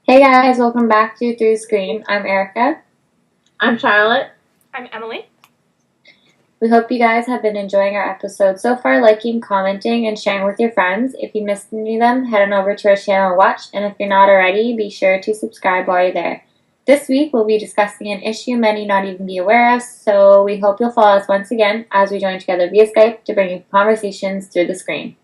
Hey guys, welcome back to Through Screen. I'm Erika. I'm Charlotte. I'm Emily. We hope you guys have been enjoying our episodes so far, liking, commenting, and sharing with your friends. If you missed any of them, head on over to our channel and watch, and if you're not already, be sure to subscribe while you're there. This week, we'll be discussing an issue many not even be aware of, so we hope you'll follow us once again as we join together via Skype to bring you conversations through the screen.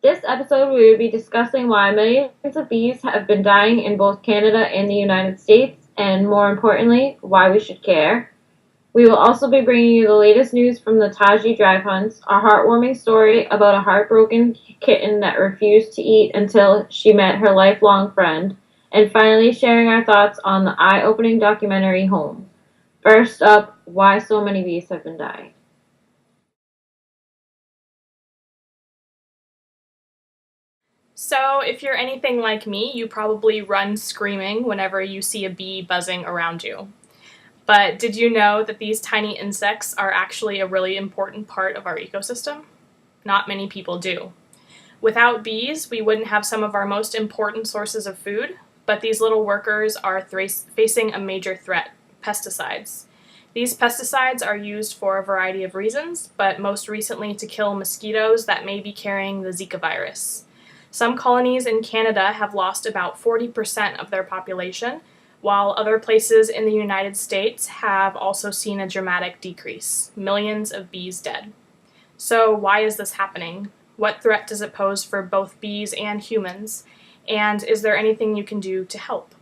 This episode we will be discussing why millions of bees have been dying in both Canada and the United States, and more importantly, why we should care. We will also be bringing you the latest news from the Taiji drive hunts, a heartwarming story about a heartbroken kitten that refused to eat until she met her lifelong friend, and finally sharing our thoughts on the eye-opening documentary Home. First up, why so many bees have been dying. So, if you're anything like me, you probably run screaming whenever you see a bee buzzing around you. But did you know that these tiny insects are actually a really important part of our ecosystem? Not many people do. Without bees, we wouldn't have some of our most important sources of food, but these little workers are facing a major threat: pesticides. These pesticides are used for a variety of reasons, but most recently to kill mosquitoes that may be carrying the Zika virus. Some colonies in Canada have lost about 40% of their population, while other places in the United States have also seen a dramatic decrease, millions of bees dead. So why is this happening? What threat does it pose for both bees and humans? And is there anything you can do to help?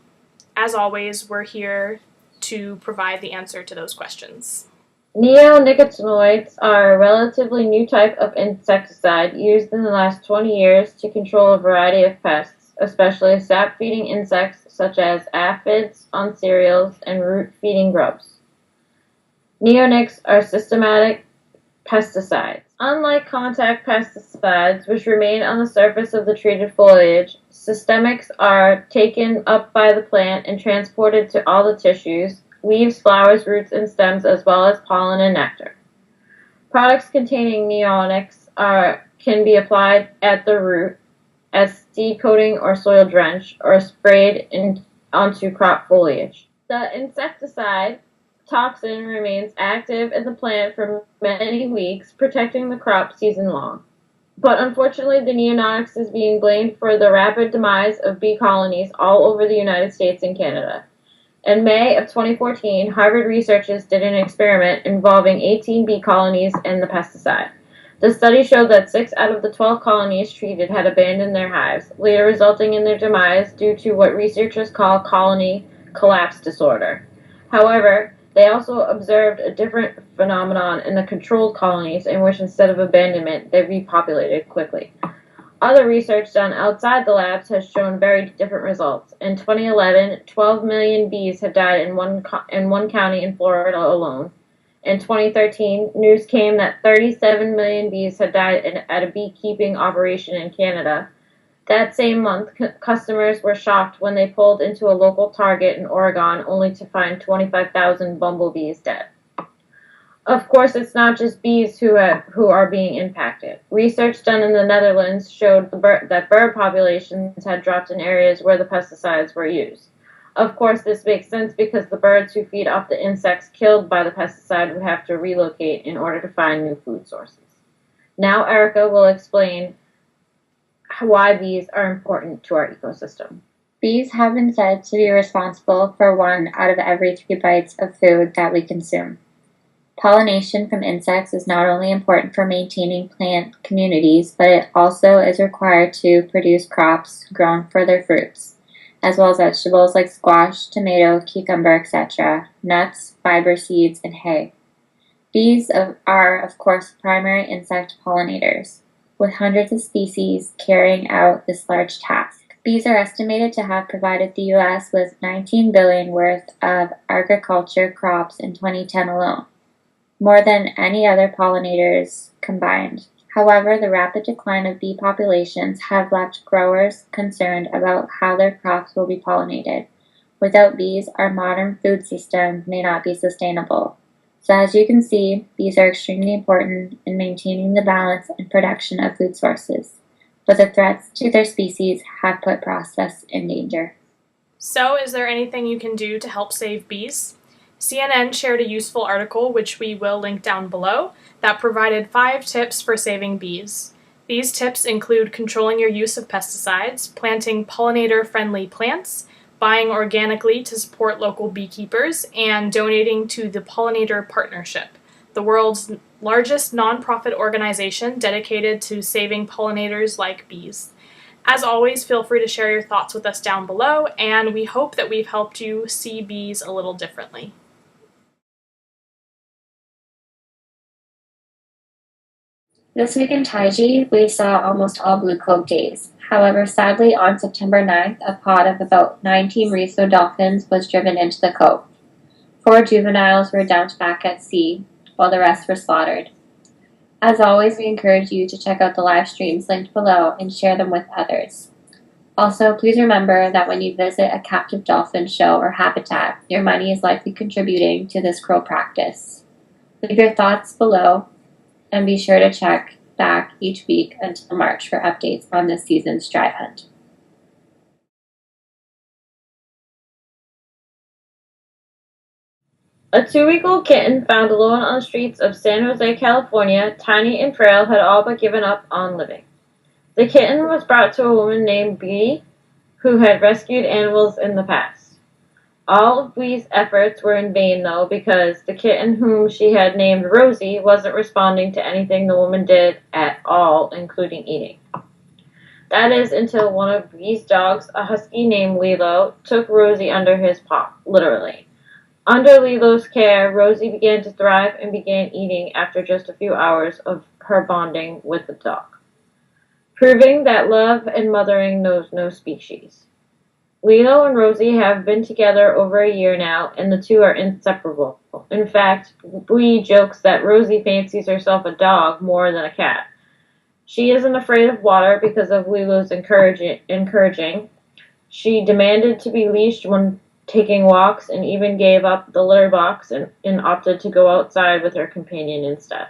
As always, we're here to provide the answer to those questions. Neonicotinoids are a relatively new type of insecticide used in the last 20 years to control a variety of pests, especially sap-feeding insects such as aphids on cereals and root-feeding grubs. Neonics are systematic pesticides. Unlike contact pesticides, which remain on the surface of the treated foliage, systemics are taken up by the plant and transported to all the tissues, leaves, flowers, roots, and stems, as well as pollen and nectar. Products containing neonics can be applied at the root as seed coating or soil drench, or sprayed onto crop foliage. The insecticide toxin remains active in the plant for many weeks, protecting the crop season long. But unfortunately, the neonics is being blamed for the rapid demise of bee colonies all over the United States and Canada. In May of 2014, Harvard researchers did an experiment involving 18 bee colonies and the pesticide. The study showed that 6 out of the 12 colonies treated had abandoned their hives, later resulting in their demise due to what researchers call colony collapse disorder. However, they also observed a different phenomenon in the controlled colonies, in which instead of abandonment, they repopulated quickly. Other research done outside the labs has shown very different results. In 2011, 12 million bees had died in one county in Florida alone. In 2013, news came that 37 million bees had died at a beekeeping operation in Canada. That same month, customers were shocked when they pulled into a local Target in Oregon only to find 25,000 bumblebees dead. Of course, it's not just bees who are being impacted. Research done in the Netherlands showed that bird populations had dropped in areas where the pesticides were used. Of course, this makes sense because the birds who feed off the insects killed by the pesticide would have to relocate in order to find new food sources. Now Erika will explain why bees are important to our ecosystem. Bees have been said to be responsible for 1 out of every 3 bites of food that we consume. Pollination from insects is not only important for maintaining plant communities, but it also is required to produce crops grown for their fruits, as well as vegetables like squash, tomato, cucumber, etc., nuts, fiber seeds, and hay. Bees are, of course, primary insect pollinators, with hundreds of species carrying out this large task. Bees are estimated to have provided the U.S. with $19 billion worth of agriculture crops in 2010 alone, more than any other pollinators combined. However, the rapid decline of bee populations have left growers concerned about how their crops will be pollinated. Without bees, our modern food system may not be sustainable. So as you can see, bees are extremely important in maintaining the balance and production of food sources, but the threats to their species have put process in danger. So, is there anything you can do to help save bees? CNN shared a useful article, which we will link down below, that provided 5 tips for saving bees. These tips include controlling your use of pesticides, planting pollinator-friendly plants, buying organically to support local beekeepers, and donating to the Pollinator Partnership, the world's largest nonprofit organization dedicated to saving pollinators like bees. As always, feel free to share your thoughts with us down below, and we hope that we've helped you see bees a little differently. This week in Taiji, we saw almost all blue cloak days. However, sadly, on September 9th, a pod of about 19 Riso dolphins was driven into the cove. 4 juveniles were dumped back at sea, while the rest were slaughtered. As always, we encourage you to check out the live streams linked below and share them with others. Also, please remember that when you visit a captive dolphin show or habitat, your money is likely contributing to this cruel practice. Leave your thoughts below, and be sure to check back each week until March for updates on this season's drive hunt. A 2-week-old kitten found alone on the streets of San Jose, California, tiny and frail, had all but given up on living. The kitten was brought to a woman named Bee, who had rescued animals in the past. All of Bee's efforts were in vain, though, because the kitten, whom she had named Rosie, wasn't responding to anything the woman did at all, including eating. That is until one of Bee's dogs, a husky named Lilo, took Rosie under his paw, literally. Under Lilo's care, Rosie began to thrive and began eating after just a few hours of her bonding with the dog, proving that love and mothering knows no species. Lilo and Rosie have been together over a year now, and the two are inseparable. In fact, Bee jokes that Rosie fancies herself a dog more than a cat. She isn't afraid of water because of Lilo's encouraging. She demanded to be leashed when taking walks, and even gave up the litter box and opted to go outside with her companion instead.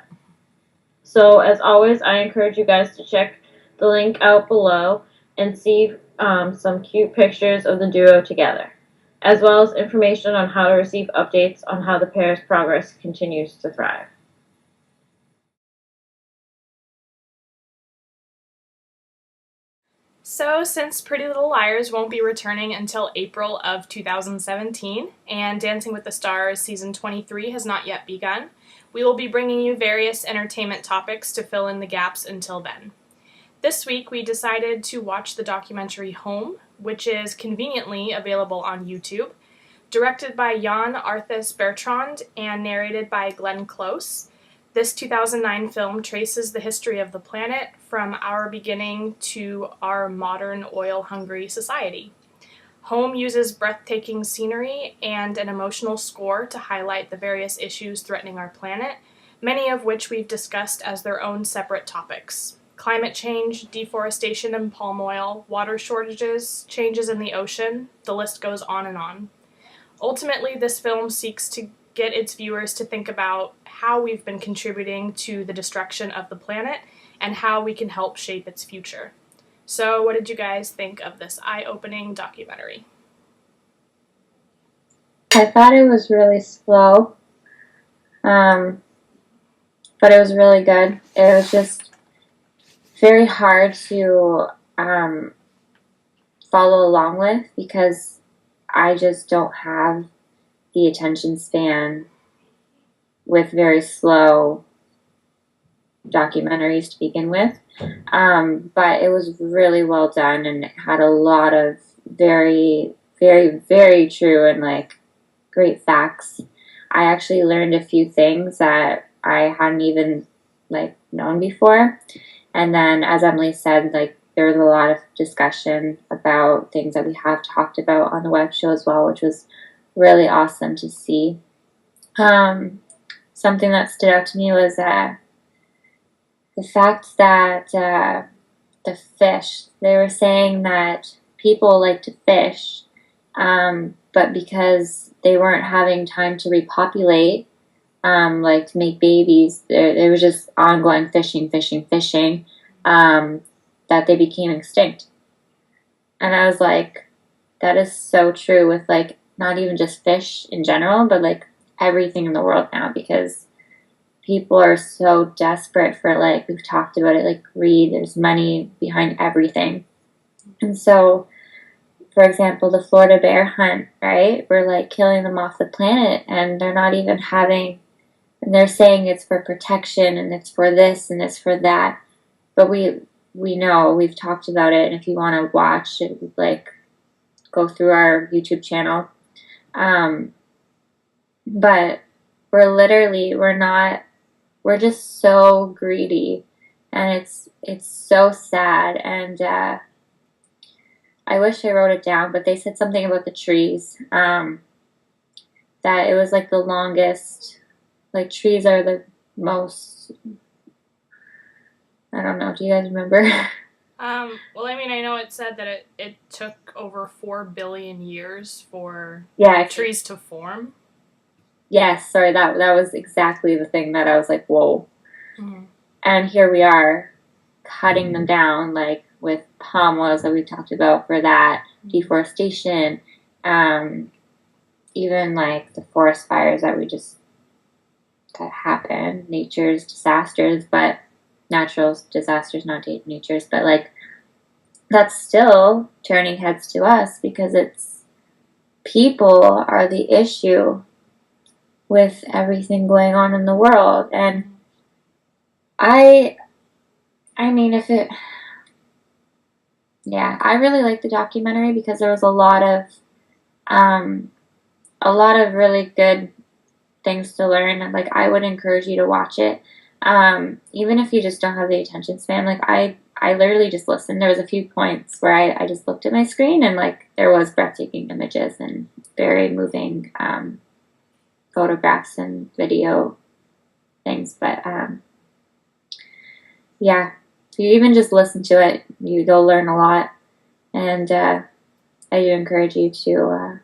So, as always, I encourage you guys to check the link out below and see some cute pictures of the duo together, as well as information on how to receive updates on how the pair's progress continues to thrive. So, since Pretty Little Liars won't be returning until April of 2017, and Dancing with the Stars Season 23 has not yet begun, we will be bringing you various entertainment topics to fill in the gaps until then. This week, we decided to watch the documentary Home, which is conveniently available on YouTube, directed by Jan Arthus Bertrand and narrated by Glenn Close. This 2009 film traces the history of the planet from our beginning to our modern oil-hungry society. Home uses breathtaking scenery and an emotional score to highlight the various issues threatening our planet, many of which we've discussed as their own separate topics. Climate change, deforestation and palm oil, water shortages, changes in the ocean, the list goes on and on. Ultimately, this film seeks to get its viewers to think about how we've been contributing to the destruction of the planet and how we can help shape its future. So, what did you guys think of this eye-opening documentary? I thought it was really slow, but it was really good. It was just very hard to follow along with because I just don't have the attention span with very slow documentaries to begin with. But it was really well done and it had a lot of very, very, very true and great facts. I actually learned a few things that I hadn't even known before. And then, as Emily said, there was a lot of discussion about things that we have talked about on the web show as well, which was really awesome to see. Something that stood out to me was the fact that the fish, they were saying that people like to fish, but because they weren't having time to repopulate, like to make babies, there was just ongoing fishing, that they became extinct. And I was like, that is so true with like not even just fish in general, but like everything in the world now, because people are so desperate for, like, we've talked about it, like greed, there's money behind everything. And so, for example, the Florida bear hunt, right? We're like killing them off the planet, and they're not even having, and they're saying it's for protection and it's for this and it's for that. But we know, we've talked about it, and if you want to watch it, like, go through our YouTube channel. But we're just so greedy, and it's so sad. And I wish I wrote it down, but they said something about the trees, that it was like the longest, like trees are the most, I don't know, do you guys remember? Well, I mean, I know it said that it took over 4 billion years for trees to form. Yes, sorry, that was exactly the thing that I was like, whoa. Mm-hmm. And here we are, cutting them down, like with palm oils that we talked about for that, deforestation, even like the forest fires that happen, nature's disasters, but natural disasters, not nature's, but like that's still turning heads to us, because it's people are the issue with everything going on in the world. And I mean, I really liked the documentary because there was a lot of really good things to learn. And like, I would encourage you to watch it, even if you just don't have the attention span. Like, I literally just listened. There was a few points where I just looked at my screen, and like there was breathtaking images and very moving photographs and video things. But if you even just listen to it, you'll learn a lot. And I do encourage you to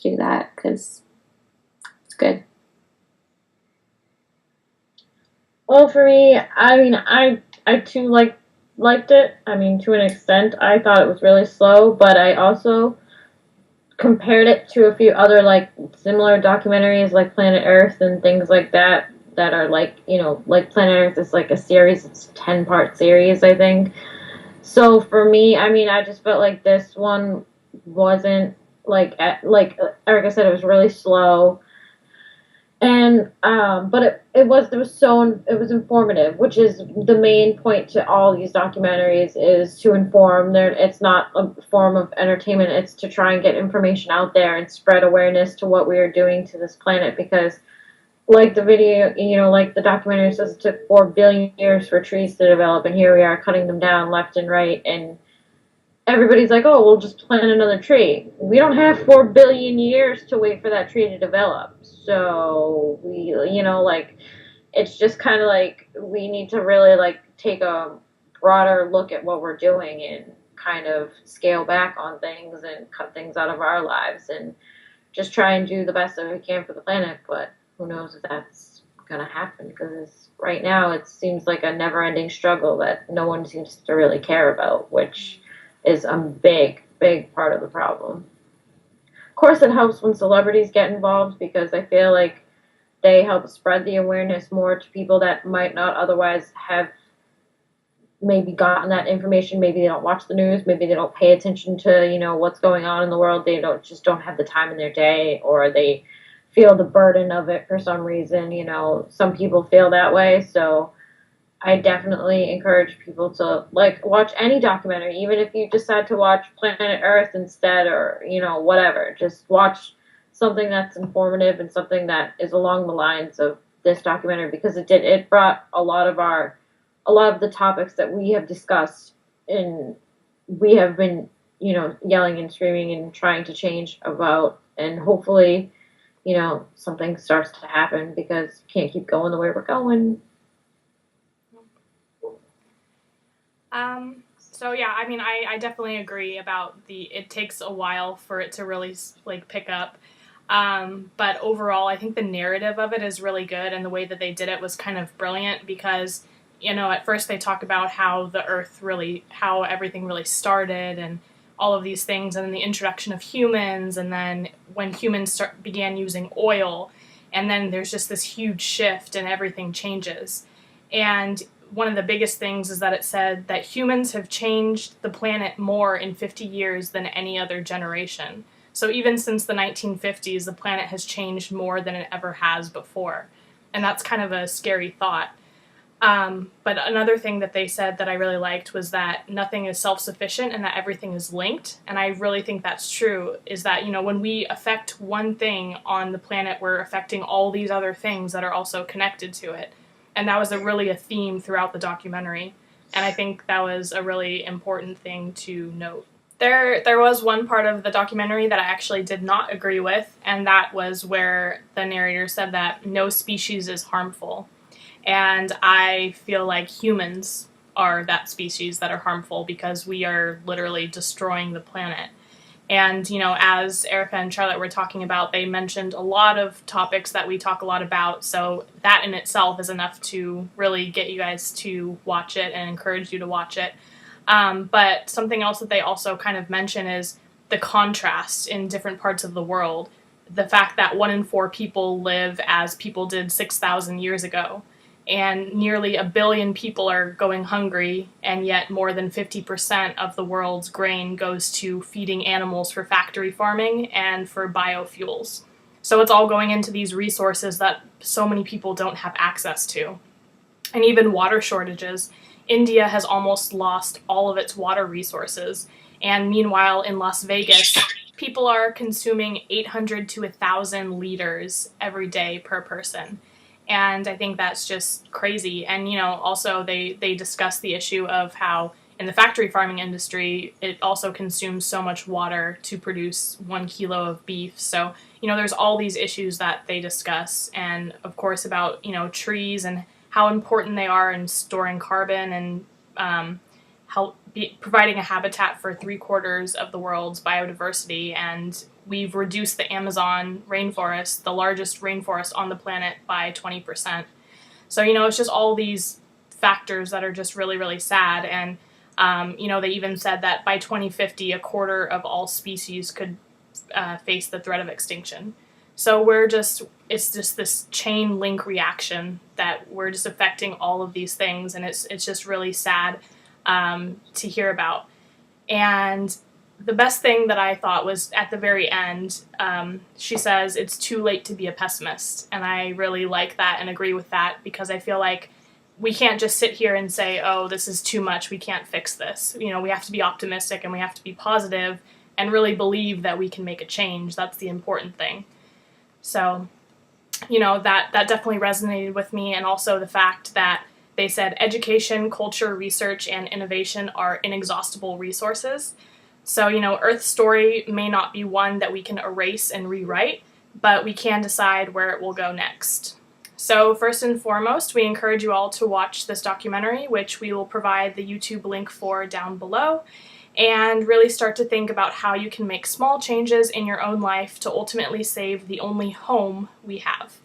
do that, because it's good. Well, for me, I mean, I too liked it. I mean, to an extent, I thought it was really slow, but I also compared it to a few other like similar documentaries like Planet Earth and things like that are like, like Planet Earth is like a series, it's a 10-part series, I think. So for me, I mean, I just felt like this one wasn't like Erika said, it was really slow. And but it was informative, which is the main point to all these documentaries, is to inform. It's not a form of entertainment, it's to try and get information out there and spread awareness to what we are doing to this planet. Because like the video, like the documentary says, it took 4 billion years for trees to develop, and here we are cutting them down left and right, and everybody's like, oh, we'll just plant another tree. We don't have 4 billion years to wait for that tree to develop. So we, like, it's just kind of like we need to really like take a broader look at what we're doing and kind of scale back on things and cut things out of our lives and just try and do the best that we can for the planet. But who knows if that's going to happen, because right now it seems like a never-ending struggle that no one seems to really care about, which is a big part of the problem. Of course, it helps when celebrities get involved, because I feel like they help spread the awareness more to people that might not otherwise have maybe gotten that information. Maybe they don't watch the news, maybe they don't pay attention to, what's going on in the world. They don't have the time in their day, or they feel the burden of it for some reason. Some people feel that way. So I definitely encourage people to like watch any documentary, even if you decide to watch Planet Earth instead, or whatever. Just watch something that's informative and something that is along the lines of this documentary, because it brought a lot of the topics that we have discussed and we have been, yelling and screaming and trying to change about, and hopefully, something starts to happen because we can't keep going the way we're going. So yeah, I mean, I definitely agree about it takes a while for it to really pick up. But overall, I think the narrative of it is really good, and the way that they did it was kind of brilliant because, at first they talk about how how everything really started and all of these things, and then the introduction of humans, and then when humans began using oil, and then there's just this huge shift and everything changes. And one of the biggest things is that it said that humans have changed the planet more in 50 years than any other generation. So even since the 1950s, the planet has changed more than it ever has before. And that's kind of a scary thought. But another thing that they said that I really liked was that nothing is self-sufficient and that everything is linked. And I really think that's true, is that, when we affect one thing on the planet, we're affecting all these other things that are also connected to it. And that was really a theme throughout the documentary. And I think that was a really important thing to note. There was one part of the documentary that I actually did not agree with, and that was where the narrator said that no species is harmful. And I feel like humans are that species that are harmful because we are literally destroying the planet. And, as Erika and Charlotte were talking about, they mentioned a lot of topics that we talk a lot about. So that in itself is enough to really get you guys to watch it and encourage you to watch it. But something else that they also kind of mention is the contrast in different parts of the world. The fact that 1 in 4 people live as people did 6,000 years ago. And nearly 1 billion people are going hungry, and yet more than 50% of the world's grain goes to feeding animals for factory farming and for biofuels. So it's all going into these resources that so many people don't have access to. And even water shortages. India has almost lost all of its water resources. And meanwhile, in Las Vegas, people are consuming 800 to 1,000 liters every day per person. And I think that's just crazy. And, also they discuss the issue of how in the factory farming industry, it also consumes so much water to produce 1 kilo of beef. So, there's all these issues that they discuss. And, of course, about, trees and how important they are in storing carbon and providing a habitat for 3/4 of the world's biodiversity. And we've reduced the Amazon rainforest, the largest rainforest on the planet, by 20%. So, it's just all these factors that are just really, really sad. And, they even said that by 2050, 1/4 of all species could face the threat of extinction. So it's just this chain link reaction that we're just affecting all of these things. And it's just really sad to hear about. And the best thing that I thought was at the very end, she says, it's too late to be a pessimist. And I really like that and agree with that because I feel like we can't just sit here and say, oh, this is too much, we can't fix this. We have to be optimistic and we have to be positive and really believe that we can make a change. That's the important thing. So, that definitely resonated with me. And also the fact that they said education, culture, research, and innovation are inexhaustible resources. So, Earth's story may not be one that we can erase and rewrite, but we can decide where it will go next. So, first and foremost, we encourage you all to watch this documentary, which we will provide the YouTube link for down below, and really start to think about how you can make small changes in your own life to ultimately save the only home we have.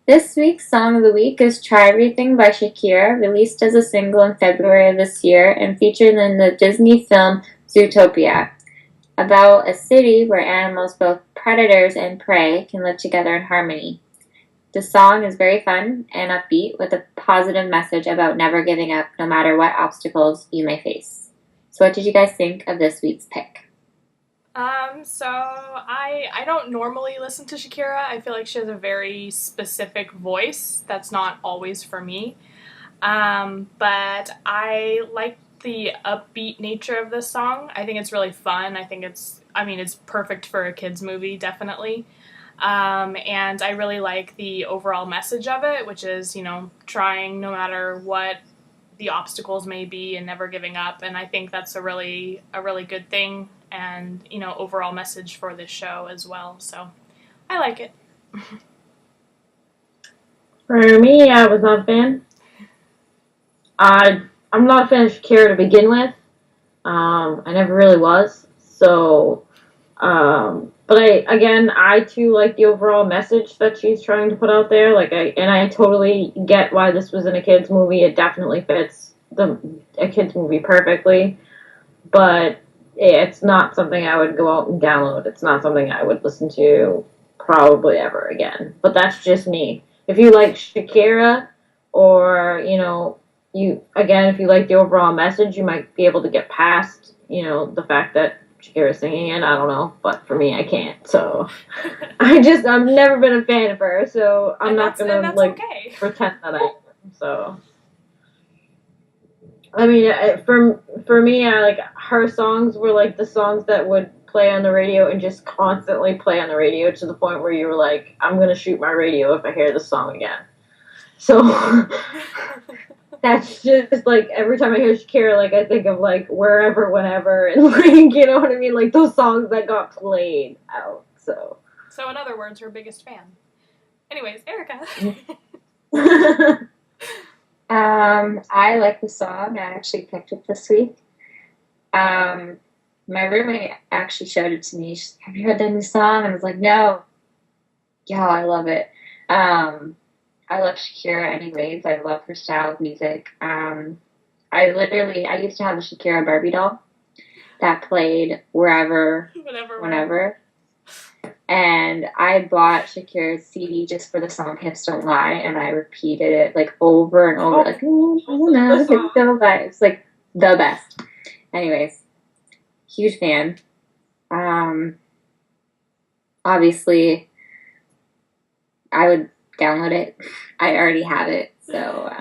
This week's Song of the Week is Try Everything by Shakira, released as a single in February of this year and featured in the Disney film Zootopia, about a city where animals, both predators and prey, can live together in harmony. The song is very fun and upbeat with a positive message about never giving up no matter what obstacles you may face. So what did you guys think of this week's pick? So I don't normally listen to Shakira. I feel like she has a very specific voice that's not always for me. But I like the upbeat nature of this song. I think it's really fun. I think it's perfect for a kid's movie, definitely. And I really like the overall message of it, which is, trying no matter what the obstacles may be and never giving up. And I think that's a really good thing and, overall message for this show as well. So I like it. For me, I was not a fan. I'm not a fan of Shakira to begin with. I never really was. So, but I too like the overall message that she's trying to put out there. I totally get why this was in a kids movie. It definitely fits a kids movie perfectly. But it's not something I would go out and download. It's not something I would listen to probably ever again. But that's just me. If you like Shakira, or if you like the overall message, you might be able to get past the fact that Shakira's singing it. I don't know, but for me, I can't. So I've never been a fan of her. So I'm not gonna pretend that I am. So. I mean, for me, her songs were like the songs that would play on the radio and just constantly play on the radio to the point where you were like, I'm gonna shoot my radio if I hear this song again. So that's just like every time I hear Shakira, I think of wherever, whenever, and you know what I mean, those songs that got played out. So in other words, her biggest fan. Anyways, Erika. I like the song. I actually picked it this week. My roommate actually showed it to me. She's like, have you heard that new song? And I was like, no. Yeah, I love it. I love Shakira anyways. I love her style of music. I used to have a Shakira Barbie doll that played wherever, whenever. And I bought Shakira's CD just for the song Hips Don't Lie, and I repeated it over and over, I don't know, it's so bad. It's the best. Anyways, huge fan. Obviously, I would download it. I already have it, so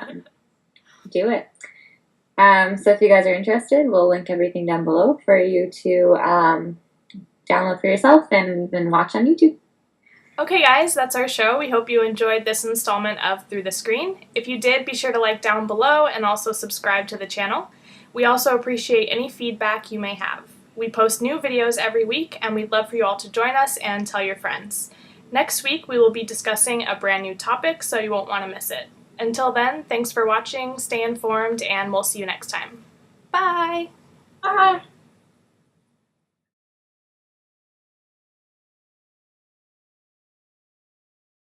do it. So if you guys are interested, we'll link everything down below for you to download for yourself and then watch on YouTube. Okay guys, that's our show. We hope you enjoyed this installment of Through the Screen. If you did, be sure to like down below and also subscribe to the channel. We also appreciate any feedback you may have. We post new videos every week, and we'd love for you all to join us and tell your friends. Next week, we will be discussing a brand new topic, so you won't want to miss it. Until then, thanks for watching, stay informed, and we'll see you next time. Bye! Bye!